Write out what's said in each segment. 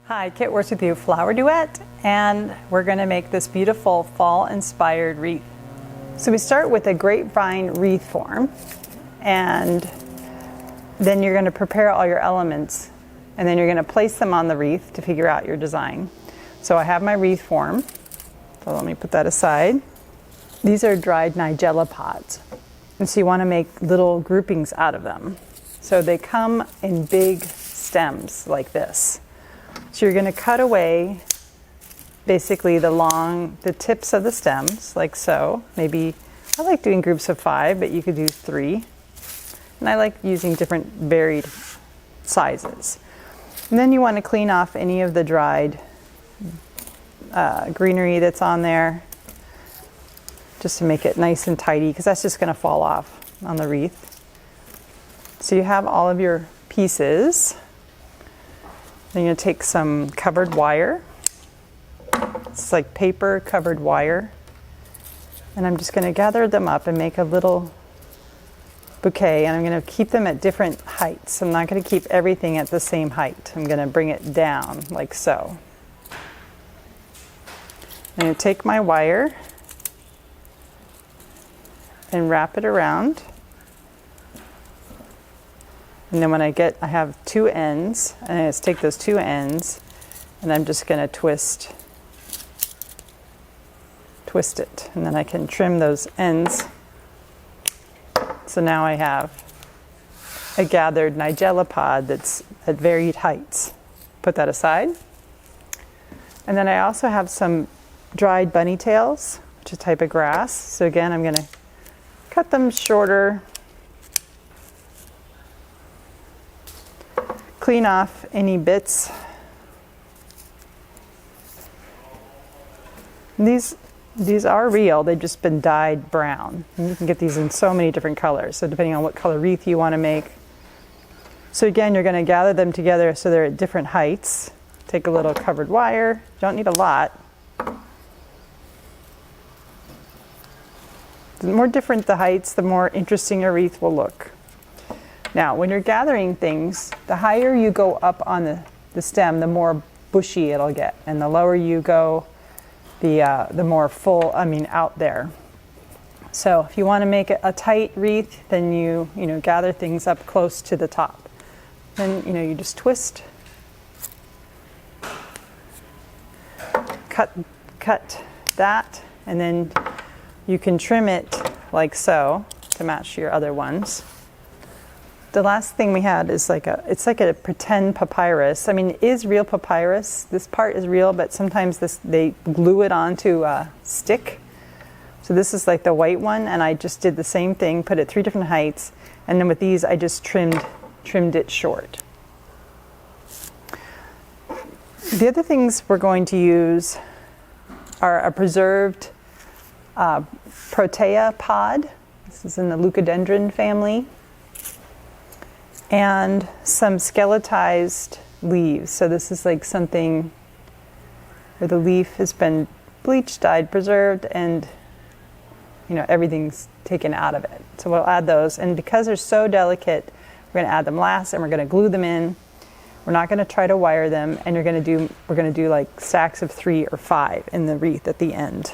Hi, Kit works with you, Flower Duet, and we're going to make this beautiful fall-inspired wreath. So we start with a grapevine wreath form, and then you're going to prepare all your elements, and then you're going to place them on the wreath to figure out your design. So I have my wreath form, so let me put that aside. These are dried nigella pods, and so you want to make little groupings out of them. So they come in big stems like this. So you're going to cut away basically the tips of the stems, like so. Maybe, I like doing groups of 5, but you could do 3. And I like using different varied sizes. And then you want to clean off any of the dried greenery that's on there, just to make it nice and tidy, because that's just going to fall off on the wreath. So you have all of your pieces. Then you're going to take some covered wire. It's like paper covered wire. And I'm just going to gather them up and make a little bouquet. And I'm going to keep them at different heights. I'm not going to keep everything at the same height. I'm going to bring it down like so. I'm going to take my wire and wrap it around. And then when I have 2 ends, and I just take those 2 ends, and I'm just going to twist it. And then I can trim those ends. So now I have a gathered nigella pod that's at varied heights. Put that aside. And then I also have some dried bunny tails, which is a type of grass. So again, I'm going to cut them shorter. Clean off any bits. These are real, they've just been dyed brown. And you can get these in so many different colors, so depending on what color wreath you want to make. So again, you're going to gather them together so they're at different heights. Take a little covered wire, you don't need a lot. The more different the heights, the more interesting your wreath will look. Now, when you're gathering things, the higher you go up on the stem, the more bushy it'll get. And the lower you go, the more full, out there. So if you want to make a tight wreath, then you gather things up close to the top. Then, you just twist, cut that, and then you can trim it like so to match your other ones. The last thing we had is it's like a pretend papyrus. It is real papyrus. This part is real, but sometimes they glue it onto a stick. So this is like the white one, and I just did the same thing, put it 3 different heights, and then with these I just trimmed it short. The other things we're going to use are a preserved protea pod. This is in the leucodendron family. And some skeletized leaves. So this is like something where the leaf has been bleached, dyed, preserved, and everything's taken out of it. So we'll add those, and because they're so delicate, we're going to add them last, and we're going to glue them in. We're not going to try to wire them, and we're going to do like stacks of 3 or 5 in the wreath at the end.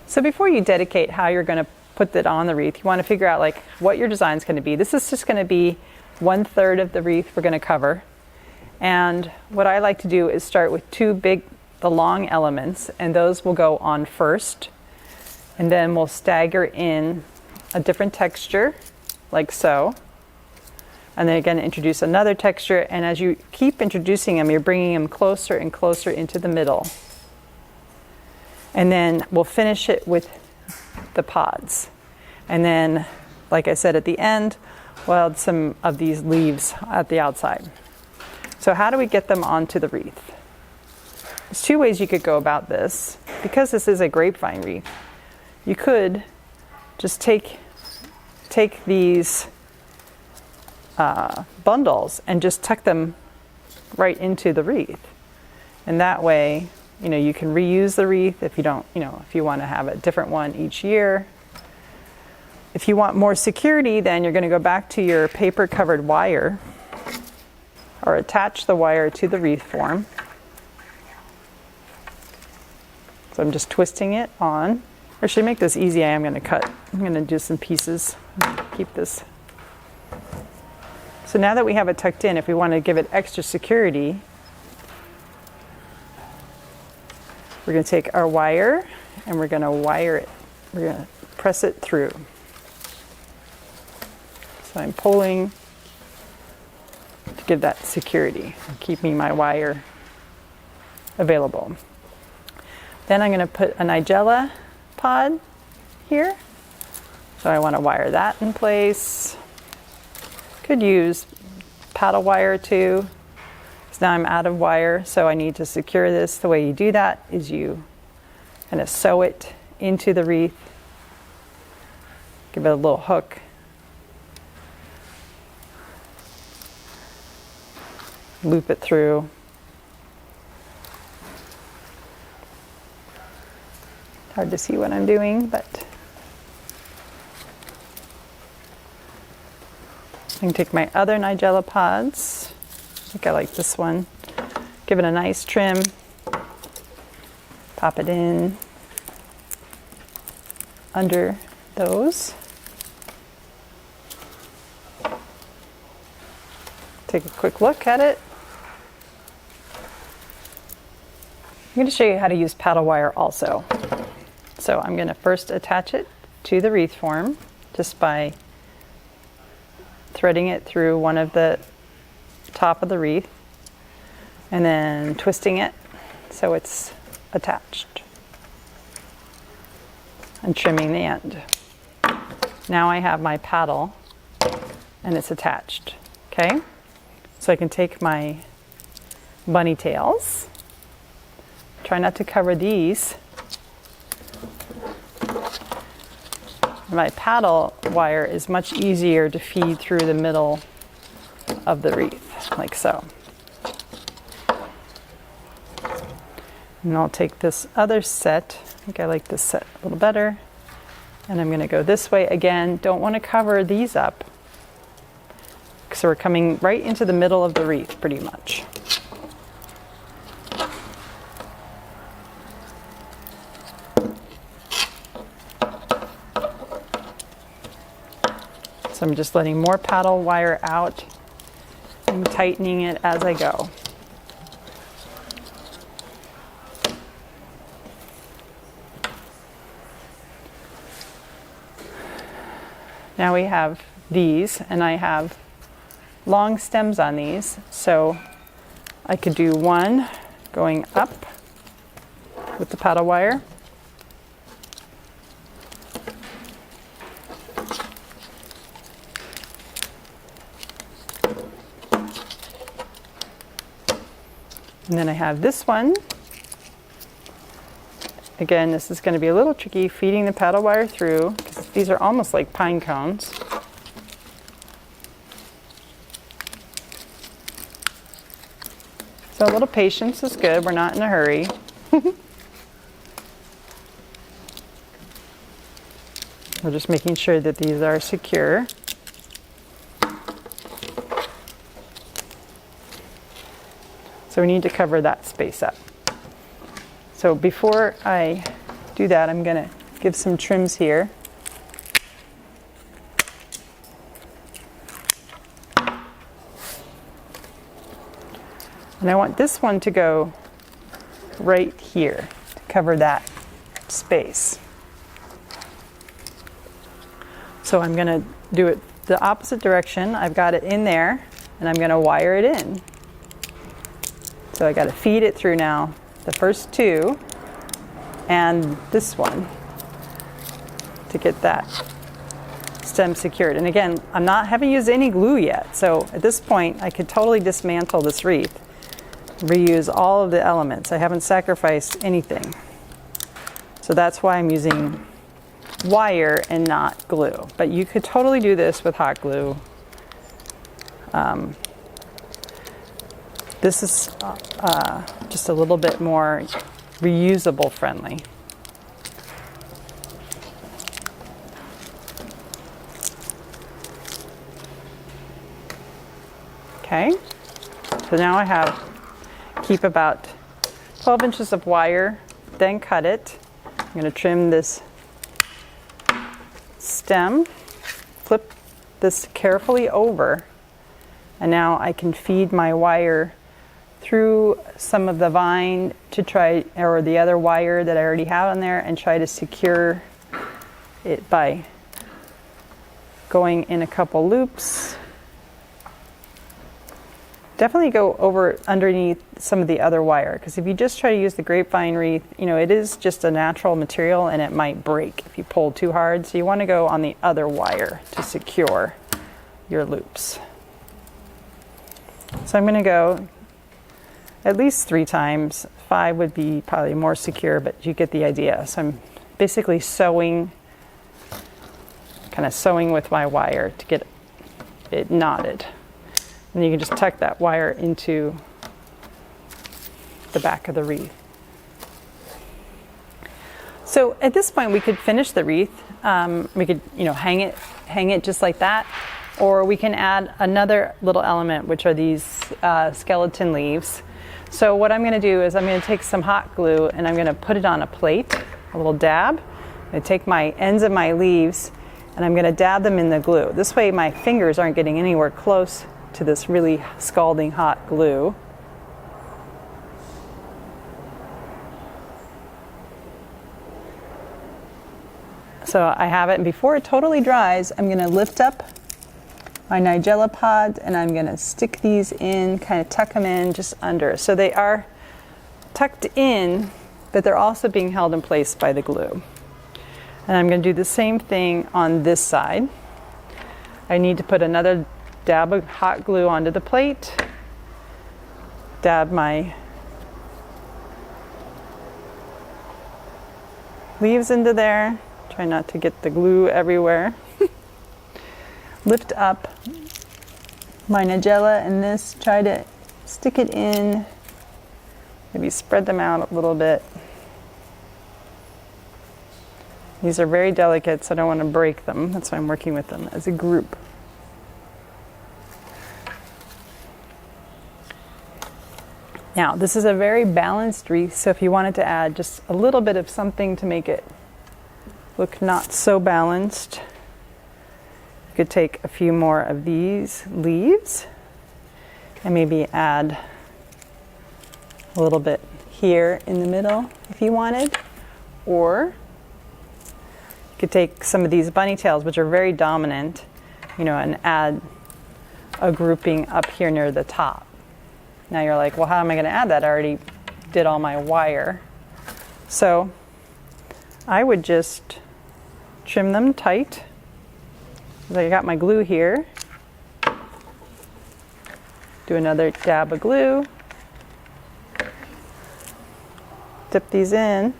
So before you dedicate how you're going to put that on the wreath, you want to figure out like what your design's going to be. This is just going to be 1/3 of the wreath we're going to cover. And what I like to do is start with the long elements, and those will go on first. And then we'll stagger in a different texture, like so. And then again, introduce another texture. And as you keep introducing them, you're bringing them closer and closer into the middle. And then we'll finish it with the pods. And then, like I said at the end, we'll add some of these leaves at the outside. So how do we get them onto the wreath? There's 2 ways you could go about this. Because this is a grapevine wreath, you could just take these bundles and just tuck them right into the wreath. And that way, you can reuse the wreath if you don't, if you want to have a different one each year. If you want more security, then you're going to go back to your paper covered wire or attach the wire to the wreath form. So I'm just twisting it on. Or should I make this easy? I am going to cut. I'm going to do some pieces. Keep this. So now that we have it tucked in, if we want to give it extra security, we're going to take our wire and we're going to wire it. We're going to press it through. So I'm pulling to give that security, keeping my wire available. Then I'm going to put a nigella pod here. So I want to wire that in place. Could use paddle wire too. So now I'm out of wire, so I need to secure this. The way you do that is you kind of sew it into the wreath. Give it a little hook. Loop it through. Hard to see what I'm doing, but I can take my other nigella pods. I think I like this one. Give it a nice trim. Pop it in under those. Take a quick look at it. I'm going to show you how to use paddle wire also. So I'm going to first attach it to the wreath form just by threading it through one of the top of the wreath and then twisting it so it's attached and trimming the end. Now I have my paddle and it's attached. Okay, so I can take my bunny tails, try not to cover these. My paddle wire is much easier to feed through the middle of the wreath, like so. And I'll take this other set, I think I like this set a little better, and I'm going to go this way again. Don't want to cover these up, so we're coming right into the middle of the wreath pretty much. So I'm just letting more paddle wire out and tightening it as I go. Now we have these, and I have long stems on these, so I could do one going up with the paddle wire. And then I have this one. Again, this is going to be a little tricky, feeding the paddle wire through, because these are almost like pine cones. So a little patience is good. We're not in a hurry. We're just making sure that these are secure. So we need to cover that space up. So before I do that, I'm going to give some trims here. And I want this one to go right here to cover that space. So I'm going to do it the opposite direction. I've got it in there, and I'm going to wire it in. So I got to feed it through now, the first two and this one, to get that stem secured. And again, haven't used any glue yet, so at this point I could totally dismantle this wreath, reuse all of the elements. I haven't sacrificed anything. So that's why I'm using wire and not glue. But you could totally do this with hot glue. This is just a little bit more reusable friendly. Okay, so now I keep about 12 inches of wire then cut it. I'm going to trim this stem, flip this carefully over, and now I can feed my wire through some of the vine to try, or the other wire that I already have on there, and try to secure it by going in a couple loops. Definitely go over underneath some of the other wire, because if you just try to use the grapevine wreath, you know, it is just a natural material and it might break if you pull too hard. So you want to go on the other wire to secure your loops. So I'm going to go at least 3 times. 5 would be probably more secure, but you get the idea. So I'm basically sewing, kind of sewing with my wire to get it knotted. And you can just tuck that wire into the back of the wreath. So at this point we could finish the wreath. We could, you know, hang it just like that, or we can add another little element, which are these skeleton leaves. So what I'm going to do is I'm going to take some hot glue and I'm going to put it on a plate, a little dab. I'm going to take my ends of my leaves and I'm going to dab them in the glue. This way my fingers aren't getting anywhere close to this really scalding hot glue. So I have it, and before it totally dries, I'm going to lift up my nigella pods and I'm going to stick these in, kind of tuck them in just under. So they are tucked in, but they're also being held in place by the glue. And I'm going to do the same thing on this side. I need to put another dab of hot glue onto the plate, dab my leaves into there, try not to get the glue everywhere. Lift up my nigella and this, try to stick it in, maybe spread them out a little bit. These are very delicate, so I don't want to break them. That's why I'm working with them as a group. Now, this is a very balanced wreath, so if you wanted to add just a little bit of something to make it look not so balanced, you could take a few more of these leaves and maybe add a little bit here in the middle if you wanted, or you could take some of these bunny tails, which are very dominant, you know, and add a grouping up here near the top. Now you're like, well, how am I going to add that? I already did all my wire. So I would just trim them tight. I got my glue here. Do another dab of glue. Dip these in.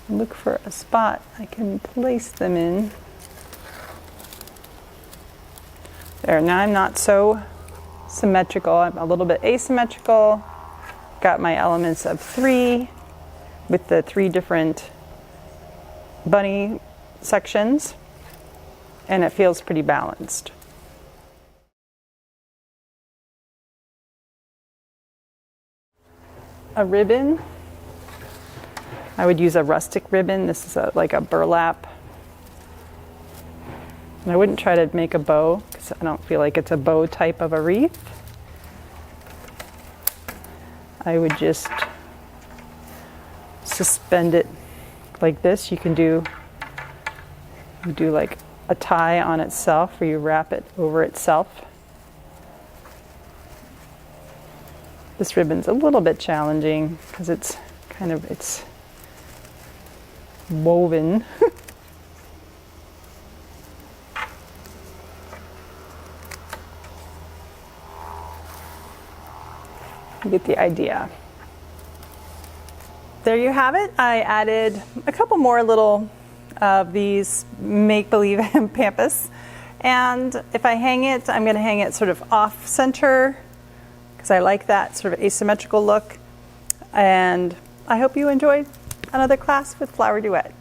Look for a spot I can place them in. There, now I'm not so symmetrical. I'm a little bit asymmetrical. Got my elements of 3 with the 3 different bunny sections, and it feels pretty balanced. A ribbon. I would use a rustic ribbon. This is like a burlap. And I wouldn't try to make a bow because I don't feel like it's a bow type of a wreath. I would just suspend it like this. You do like a tie on itself where you wrap it over itself. This ribbon's a little bit challenging because it's woven. You get the idea. There you have it. I added a couple more little of these make-believe pampas. And if I hang it, I'm going to hang it sort of off center because I like that sort of asymmetrical look. And I hope you enjoyed another class with Flower Duet.